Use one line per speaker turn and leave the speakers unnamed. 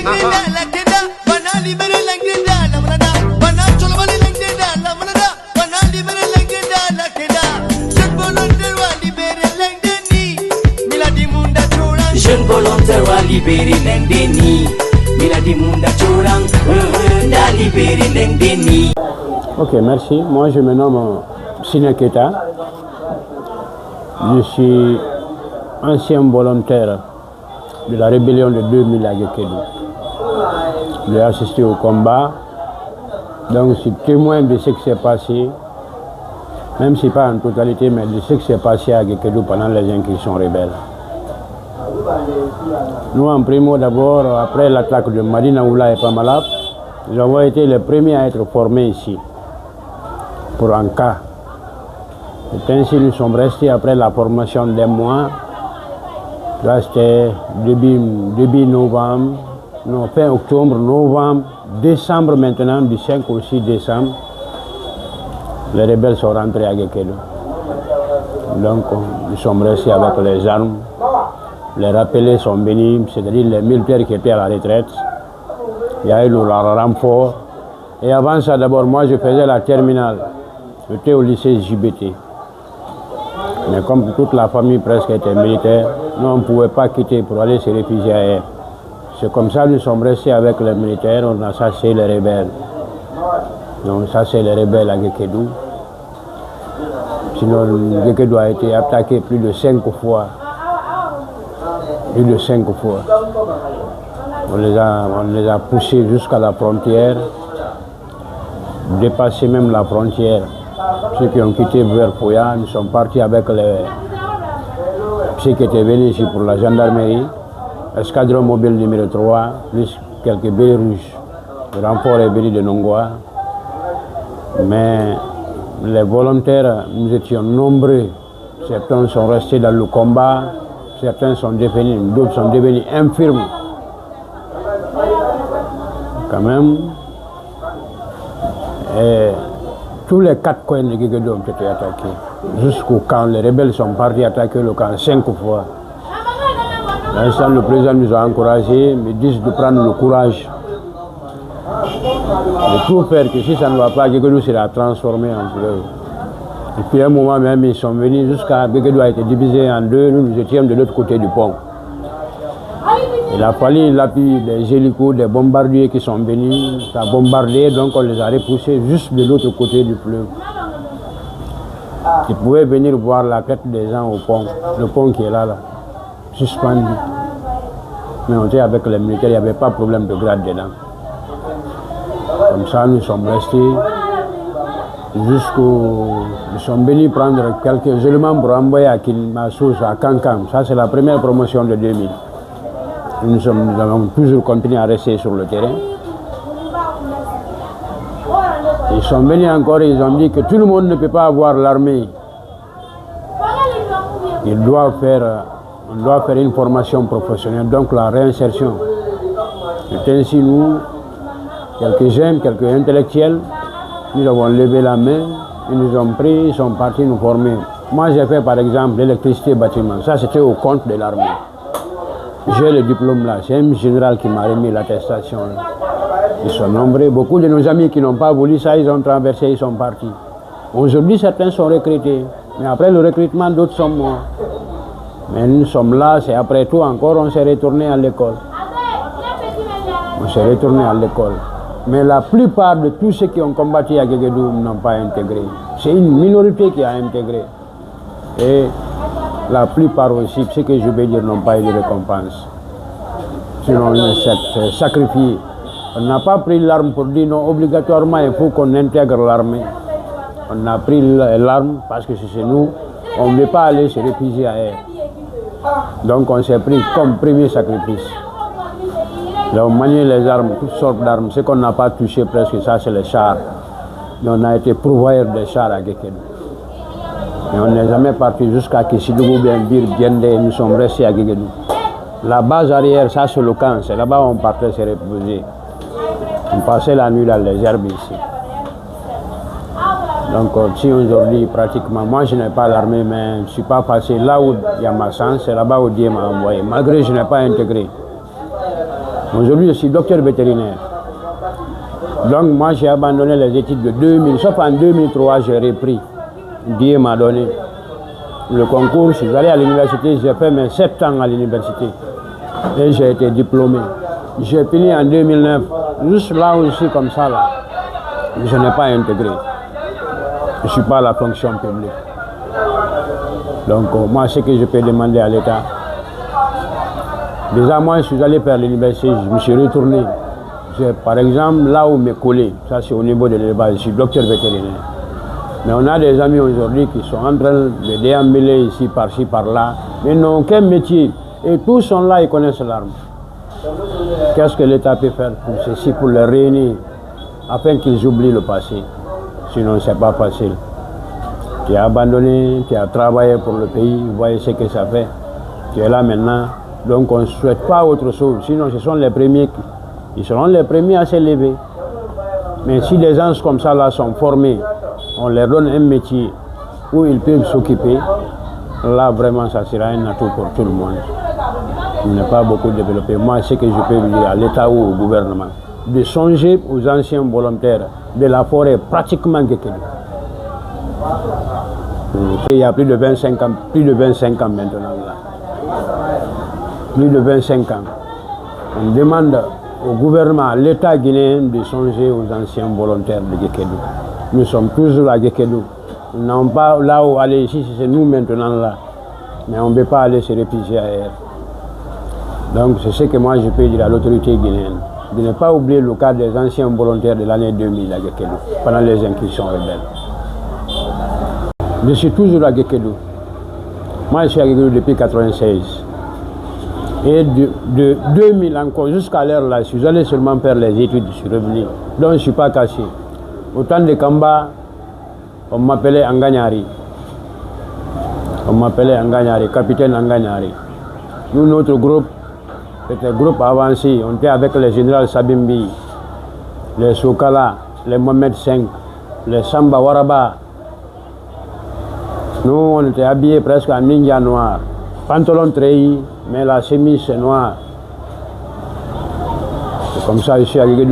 Jeune volontaire à libérer l'Indéni. Miladi Munda Chorang, da libérer l'Indéni.
Ok, merci. Moi, je me nomme Sina Keita. Je suis ancien volontaire de la rébellion de 2000 à Gekedou. J'ai assisté au combat. Donc, je suis témoin de ce qui s'est passé, même si pas en totalité, mais de ce qui s'est passé à Gekedou pendant les incursions rebelles. Nous, en primo d'abord, après l'attaque de Madina Oula et Pamalap, nous avons été les premiers à être formés ici, pour un cas. Et ainsi, nous sommes restés après la formation d'un mois. Là, c'était début novembre, non, fin octobre, novembre, décembre maintenant, du 5 au 6 décembre. Les rebelles sont rentrés à Gekedou. Donc, nous sommes restés avec les armes. Les rappelés sont venus, c'est-à-dire les militaires qui étaient à la retraite. Il y a eu le renfort. Et avant ça, d'abord, moi, je faisais la terminale. J'étais au lycée JBT. Mais comme toute la famille presque était militaire, nous, on ne pouvait pas quitter pour aller se réfugier ailleurs. C'est comme ça que nous sommes restés avec les militaires, on a chassé les rebelles. Donc, ça, c'est les rebelles à Gekedou. Sinon, Gekedou a été attaqué plus de 5 fois. Plus de 5 fois. On les a poussés jusqu'à la frontière, dépassé même la frontière. Ceux qui ont quitté vers Foya, nous sommes partis avec ceux qui étaient venus ici pour la gendarmerie, escadron mobile numéro 3, plus quelques baies rouges. Le renfort est venu de Nongwa. Mais les volontaires, nous étions nombreux. Certains sont restés dans le combat. Certains sont devenus, d'autres sont devenus infirmes. Quand même, et tous les 4 coins de Gekedou ont été attaqués. Jusqu'au camp, les rebelles sont partis attaquer le camp 5 fois. L'instant, le président nous a encouragés, mais disent de prendre le courage. De tout faire, que si ça ne va pas, Gekedou sera transformé en fleuve. Et puis à un moment même, ils sont venus jusqu'à Gekedou a été divisé en deux, nous étions de l'autre côté du pont. Il a fallu l'appui des hélicos, des bombardiers qui sont venus, ça a bombardé, donc on les a repoussés juste de l'autre côté du fleuve. Ils pouvaient venir voir la tête des gens au pont, le pont qui est là, suspendu. Mais on était avec les militaires, il n'y avait pas de problème de grade dedans. Comme ça, nous sommes restés jusqu'au... Nous sommes venus prendre quelques éléments pour envoyer à Kinmasous, à Kankam. Ça, c'est la première promotion de 2000. Nous avons toujours continué à rester sur le terrain. Ils sont venus encore, ils ont dit que tout le monde ne peut pas avoir l'armée. On doit faire une formation professionnelle, donc la réinsertion. C'est ainsi, nous, quelques jeunes, quelques intellectuels, nous avons levé la main, ils nous ont pris, ils sont partis nous former. Moi, j'ai fait par exemple l'électricité bâtiment. Ça, c'était au compte de l'armée. J'ai le diplôme là. C'est un général qui m'a remis l'attestation. Ils sont nombreux. Beaucoup de nos amis qui n'ont pas voulu ça, ils ont traversé, ils sont partis. Aujourd'hui, certains sont recrutés. Mais après le recrutement, d'autres sont morts. Mais nous sommes là, c'est après tout encore, on s'est retourné à l'école. On s'est retourné à l'école. Mais la plupart de tous ceux qui ont combattu à Gekedou n'ont pas intégré. C'est une minorité qui a intégré. Et la plupart aussi, ce que je veux dire, n'ont pas eu de récompense. Sinon, on s'est sacrifié. On n'a pas pris l'arme pour dire non, obligatoirement, il faut qu'on intègre l'armée. On a pris l'arme parce que c'est chez nous. On ne veut pas aller se réfugier ailleurs. Donc, on s'est pris comme premier sacrifice. Là, on maniait les armes, toutes sortes d'armes. Ce qu'on n'a pas touché presque, ça, c'est les chars. Et on a été pourvoyeur des chars à Gekedou. Et on n'est jamais parti jusqu'à Kissidougou, Bir, Biende, nous sommes restés à Gekedou. La base arrière, ça c'est le camp, c'est là-bas où on partait se reposer. On passait la nuit dans les herbes ici. Donc si aujourd'hui, pratiquement, moi je n'ai pas l'armée, mais je ne suis pas passé là où il y a ma chance, c'est là-bas où Dieu m'a envoyé, malgré que je n'ai pas intégré. Aujourd'hui, je suis docteur vétérinaire. Donc moi, j'ai abandonné les études de 2000, sauf en 2003, j'ai repris. Dieu m'a donné le concours, je suis allé à l'université, j'ai fait mes 7 ans à l'université. Et j'ai été diplômé. J'ai fini en 2009, juste là où je suis comme ça, là. Je n'ai pas intégré. Je ne suis pas à la fonction publique. Donc moi, ce que je peux demander à l'État, déjà moi, je suis allé faire l'université, je me suis retourné. Par exemple, là où mes collègues, ça c'est au niveau de l'élevage, je suis docteur vétérinaire. Mais on a des amis aujourd'hui qui sont en train de déambuler ici, par-ci, par-là, mais n'ont aucun métier. Et tous sont là, ils connaissent l'arme. Qu'est-ce que l'État peut faire pour ceci, pour les réunir, afin qu'ils oublient le passé? Sinon, ce n'est pas facile. Tu as abandonné, tu as travaillé pour le pays, vous voyez ce que ça fait. Tu es là maintenant, donc on ne souhaite pas autre chose. Sinon, ce sont les premiers, ils seront les premiers à s'élever. Mais si des gens comme ça là sont formés, on leur donne un métier où ils peuvent s'occuper, là vraiment ça sera un atout pour tout le monde. Il n'est pas beaucoup développé. Moi, ce que je peux dire à l'État ou au gouvernement, de songer aux anciens volontaires de la forêt pratiquement Guékédou. Il y a plus de 25 ans maintenant là. Plus de 25 ans. On demande au gouvernement, à l'État guinéen de songer aux anciens volontaires de Guékédou. Nous sommes toujours à Guékédou. Nous n'avons pas là où aller ici, c'est nous maintenant là. Mais on ne peut pas aller se réfugier ailleurs. Donc c'est ce que moi je peux dire à l'autorité guinéenne. De ne pas oublier le cas des anciens volontaires de l'année 2000 à Guékédou, pendant les incursions rebelles. Je suis toujours à Guékédou. Moi je suis à Guékédou depuis 1996. Et de 2000 encore jusqu'à l'heure là, je suis allé seulement faire les études, je suis revenu. Donc je ne suis pas caché. Au temps de Kamba, on m'appelait Anganyari. On m'appelait Anganyari, capitaine Anganyari. Nous, notre groupe, c'était un groupe avancé. On était avec les généraux Sabimbi, les Soukala, les Mohamed V, les Samba Waraba. Nous, on était habillés presque en ninja noir. Pantalon treillis, mais la chemise c'est noire. C'est comme ça ici à Guéguédou.